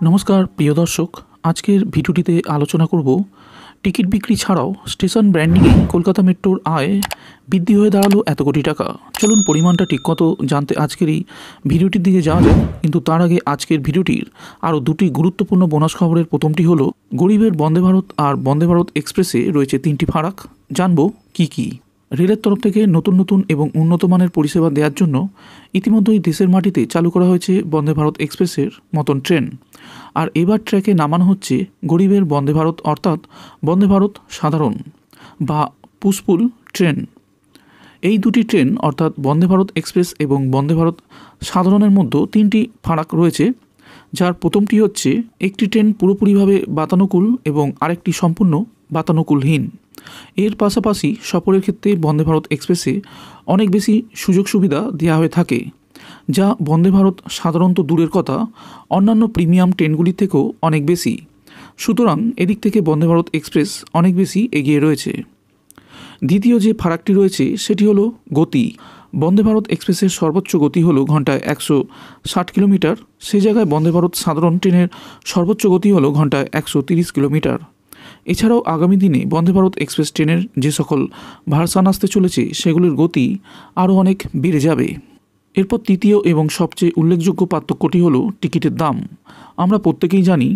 নমস্কার প্রিয় দর্শক, আজকের ভিডিওটিতে আলোচনা করব টিকিট বিক্রি ছাড়াও স্টেশন ব্র্যান্ডিংয়ে কলকাতা মেট্রোর আয় বৃদ্ধি হয়ে দাঁড়ালো এত কোটি টাকা। চলুন পরিমাণটা ঠিক কত জানতে আজকের এই ভিডিওটির দিকে যাওয়া যাক। কিন্তু তার আগে আজকের ভিডিওটির আরও দুটি গুরুত্বপূর্ণ বোনাস খবরের প্রথমটি হলো গরিবের বন্দে ভারত আর বন্দে ভারত এক্সপ্রেসে রয়েছে তিনটি ফারাক। জানবো কি কি। রেলের তরফ থেকে নতুন নতুন এবং উন্নত মানের পরিষেবা দেওয়ার জন্য ইতিমধ্যেই দেশের মাটিতে চালু করা হয়েছে বন্দে ভারত এক্সপ্রেসের মতন ট্রেন। আর এবার ট্র্যাকে নামানো হচ্ছে গরিবের বন্দে ভারত, অর্থাৎ বন্দে ভারত সাধারণ বা পুশপুল ট্রেন। এই দুটি ট্রেন অর্থাৎ বন্দে ভারত এক্সপ্রেস এবং বন্দে ভারত সাধারণের মধ্যে তিনটি ফারাক রয়েছে, যার প্রথমটি হচ্ছে একটি ট্রেন পুরোপুরিভাবে বাতানুকূল এবং আরেকটি সম্পূর্ণ বাতানুকূলহীন। এর পাশাপাশি সফরের ক্ষেত্রে বন্দে ভারত এক্সপ্রেসে অনেক বেশি সুযোগ সুবিধা দেওয়া হয়ে থাকে, যা বন্দে ভারত সাধারণত দূরের কথা অন্যান্য প্রিমিয়াম ট্রেনগুলি থেকেও অনেক বেশি। সুতরাং এদিক থেকে বন্দে ভারত এক্সপ্রেস অনেক বেশি এগিয়ে রয়েছে। দ্বিতীয় যে ফারাকটি রয়েছে সেটি হলো গতি। বন্দে ভারত এক্সপ্রেসের সর্বোচ্চ গতি হলো ঘন্টায় 160 কিলোমিটার, সে জায়গায় বন্দে ভারত সাধারণ ট্রেনের সর্বোচ্চ গতি হলো ঘন্টায় 130 কিলোমিটার। এছাড়াও আগামী দিনে বন্দে ভারত এক্সপ্রেস ট্রেনের যে সকল ভার্সান আসতে চলেছে সেগুলির গতি আরও অনেক বেড়ে যাবে। এরপর তৃতীয় এবং সবচেয়ে উল্লেখযোগ্য পার্থক্যটি হলো টিকিটের দাম। আমরা প্রত্যেকেই জানি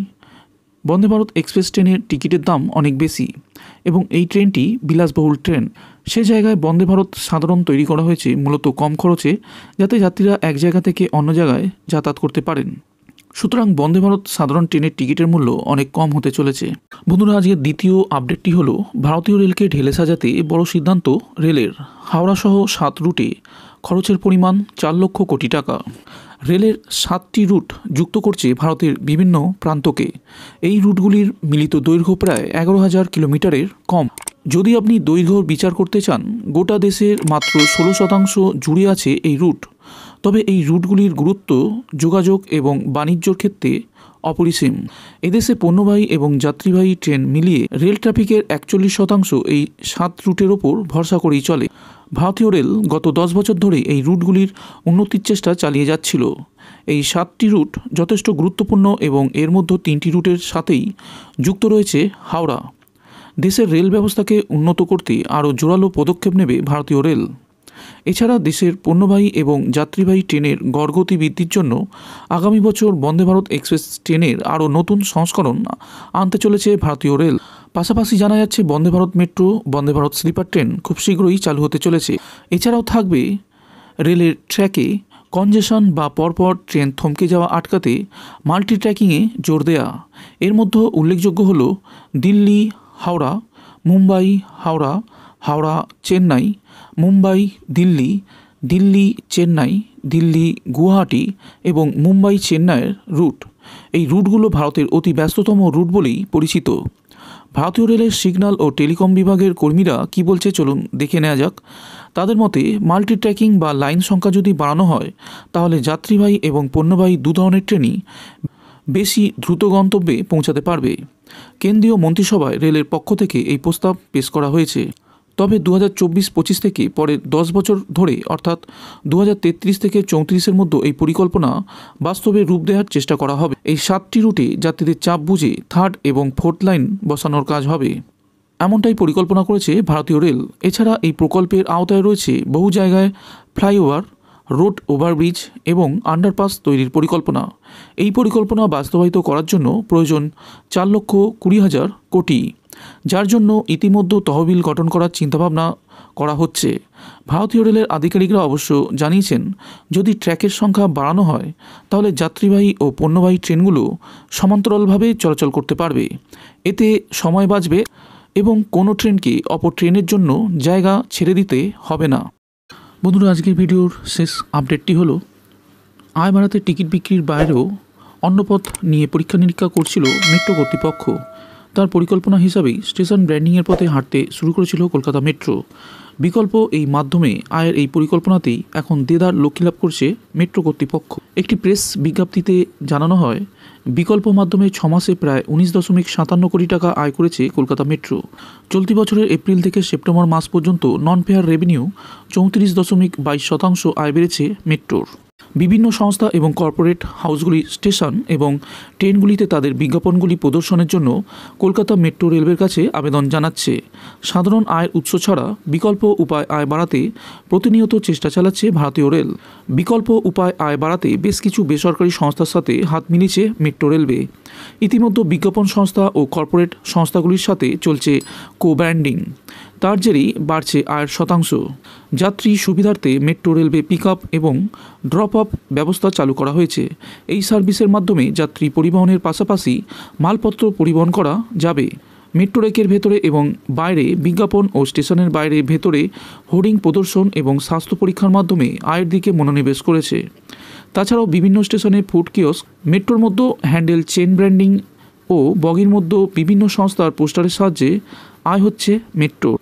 বন্দে ভারত এক্সপ্রেস ট্রেনের টিকিটের দাম অনেক বেশি এবং এই ট্রেনটি বিলাসবহুল ট্রেন। সে জায়গায় বন্দে ভারত সাধারণ তৈরি করা হয়েছে মূলত কম খরচে, যাতে যাত্রীরা এক জায়গা থেকে অন্য জায়গায় যাতায়াত করতে পারেন। সুতরাং বন্দে ভারত সাধারণ ট্রেনের টিকিটের মূল্য অনেক কম হতে চলেছে। বন্ধুরা, আজকের দ্বিতীয় আপডেটটি হলো ভারতীয় রেলকে ঢেলে সাজাতে বড় সিদ্ধান্ত রেলের। হাওড়া সহ 7 রুটে খরচের পরিমাণ 4 লক্ষ কোটি টাকা। রেলের 7টি রুট যুক্ত করছে ভারতের বিভিন্ন প্রান্তকে। এই রুটগুলির মিলিত দৈর্ঘ্য প্রায় 11,000 কিলোমিটারের কম। যদি আপনি দৈর্ঘ্য বিচার করতে চান, গোটা দেশের মাত্র 16% জুড়ে আছে এই রুট। তবে এই রুটগুলির গুরুত্ব যোগাযোগ এবং বাণিজ্যর ক্ষেত্রে অপরিসীম। এদেশে পণ্যবাহী এবং যাত্রীবাহী ট্রেন মিলিয়ে রেল ট্রাফিকের 41% এই 7 রুটের ওপর ভরসা করেই চলে। ভারতীয় রেল গত 10 বছর ধরে এই রুটগুলির উন্নতির চেষ্টা চালিয়ে যাচ্ছিল। এই 7টি রুট যথেষ্ট গুরুত্বপূর্ণ এবং এর মধ্যে 3টি রুটের সাথেই যুক্ত রয়েছে হাওড়া। দেশের রেল ব্যবস্থাকে উন্নত করতে আরও জোরালো পদক্ষেপ নেবে ভারতীয় রেল। এছাড়া দেশের পণ্যবাহী এবং যাত্রীবাহী ট্রেনের গড়গতি বৃদ্ধির জন্য আগামী বছর বন্দে ভারত এক্সপ্রেস ট্রেনের আরও নতুন সংস্করণ আনতে চলেছে ভারতীয় রেল। পাশাপাশি জানা যাচ্ছে Vande Bharat metro, Vande Bharat sleeper train খুব শীঘ্রই চালু হতে চলেছে। এছাড়াও থাকবে রেলের ট্র্যাকে কনজেশন বা পরপর ট্রেন থমকে যাওয়া আটকাতে মাল্টি ট্র্যাকিংয়ে জোর দেয়া। এর মধ্যে উল্লেখযোগ্য হল দিল্লি হাওড়া, মুম্বাই হাওড়া, হাওড়া চেন্নাই, মুম্বাই দিল্লি, দিল্লি চেন্নাই, দিল্লি গুয়াহাটি এবং মুম্বাই চেন্নাইয়ের রুট। এই রুটগুলো ভারতের অতি ব্যস্ততম রুট বলেই পরিচিত। ভারতীয় রেলের সিগন্যাল ও টেলিকম বিভাগের কর্মীরা কি বলছে চলুন দেখে নেওয়া যাক। তাদের মতে মাল্টি ট্র্যাকিং বা লাইন সংখ্যা যদি বাড়ানো হয়, তাহলে যাত্রীবাহী এবং পণ্যবাহী দু ধরনের ট্রেনই বেশি দ্রুত গন্তব্যে পৌঁছাতে পারবে। কেন্দ্রীয় মন্ত্রিসভায় রেলের পক্ষ থেকে এই প্রস্তাব পেশ করা হয়েছে। তবে 2024-25 থেকে পরের 10 বছর ধরে অর্থাৎ 2033 থেকে 34-এর মধ্যে এই পরিকল্পনা বাস্তবে রূপ দেওয়ার চেষ্টা করা হবে। এই 7টি রুটে যাত্রীদের চাপ বুঝে 3rd এবং 4th লাইন বসানোর কাজ হবে, এমনটাই পরিকল্পনা করেছে ভারতীয় রেল। এছাড়া এই প্রকল্পের আওতায় রয়েছে বহু জায়গায় ফ্লাইওভার, রোড ওভারব্রিজ এবং আন্ডারপাস তৈরির পরিকল্পনা। এই পরিকল্পনা বাস্তবায়িত করার জন্য প্রয়োজন 4,20,000 কোটি, যার জন্য ইতিমধ্যে তহবিল গঠন করার চিন্তাভাবনা করা হচ্ছে। ভারতীয় রেলের আধিকারিকরা অবশ্য জানিয়েছেন, যদি ট্র্যাকের সংখ্যা বাড়ানো হয় তাহলে যাত্রীবাহী ও পণ্যবাহী ট্রেনগুলো সমান্তরালভাবে চলাচল করতে পারবে। এতে সময় বাঁচবে এবং কোনো ট্রেনকে অপর ট্রেনের জন্য জায়গা ছেড়ে দিতে হবে না। বন্ধুরা, আজকের ভিডিওর শেষ আপডেটটি হলো আয় বাড়াতে টিকিট বিক্রির বাইরেও অন্য পথ নিয়ে পরীক্ষা নিরীক্ষা করছিল মেট্রো কর্তৃপক্ষ। তার পরিকল্পনা হিসাবেই স্টেশন ব্র্যান্ডিংয়ের পথে হাঁটতে শুরু করেছিল কলকাতা মেট্রো। বিকল্প এই মাধ্যমে আয়ের এই পরিকল্পনাতেই এখন দেদার লক্ষ্যী লাভ করছে মেট্রো কর্তৃপক্ষ। একটি প্রেস বিজ্ঞপ্তিতে জানানো হয়, বিকল্প মাধ্যমে 6 মাসে প্রায় 19.57 কোটি টাকা আয় করেছে কলকাতা মেট্রো। চলতি বছরের এপ্রিল থেকে সেপ্টেম্বর মাস পর্যন্ত নন ফেয়ার রেভিনিউ 34.22% আয় বেড়েছে মেট্রোর। বিভিন্ন সংস্থা এবং কর্পোরেট হাউসগুলি স্টেশন এবং ট্রেনগুলিতে তাদের বিজ্ঞাপনগুলি প্রদর্শনের জন্য কলকাতা মেট্রো রেলওয়ের কাছে আবেদন জানাচ্ছে। সাধারণ আয়ের উৎস ছাড়া বিকল্প উপায় আয় বাড়াতে প্রতিনিয়ত চেষ্টা চালাচ্ছে ভারতীয় রেল। বিকল্প উপায় আয় বাড়াতে বেশ কিছু বেসরকারি সংস্থার সাথে হাত মিলিয়েছে মেট্রো রেলওয়ে। ইতিমধ্যে বিজ্ঞাপন সংস্থা ও কর্পোরেট সংস্থাগুলির সাথে চলছে কো-ব্র্যান্ডিং। তার জেরেই বাড়ছে আয়ের শতাংশ। যাত্রী সুবিধার্থে মেট্রো রেলওয়ে পিক আপ এবং ড্রপ আপ ব্যবস্থা চালু করা হয়েছে। এই সার্ভিসের মাধ্যমে যাত্রী পরিবহনের পাশাপাশি মালপত্র পরিবহন করা যাবে। মেট্রো রেকের ভেতরে এবং বাইরে বিজ্ঞাপন ও স্টেশনের বাইরে ভেতরে হোর্ডিং প্রদর্শন এবং স্বাস্থ্য পরীক্ষার মাধ্যমে আয়ের দিকে মনোনিবেশ করেছে। তাছাড়াও বিভিন্ন স্টেশনে ফুড কিওস্ক, মেট্রোর মধ্যে হ্যান্ডেল চেন ব্র্যান্ডিং ও বগির মধ্যে বিভিন্ন সংস্থার পোস্টারের সাহায্যে আয় হচ্ছে মেট্রোর।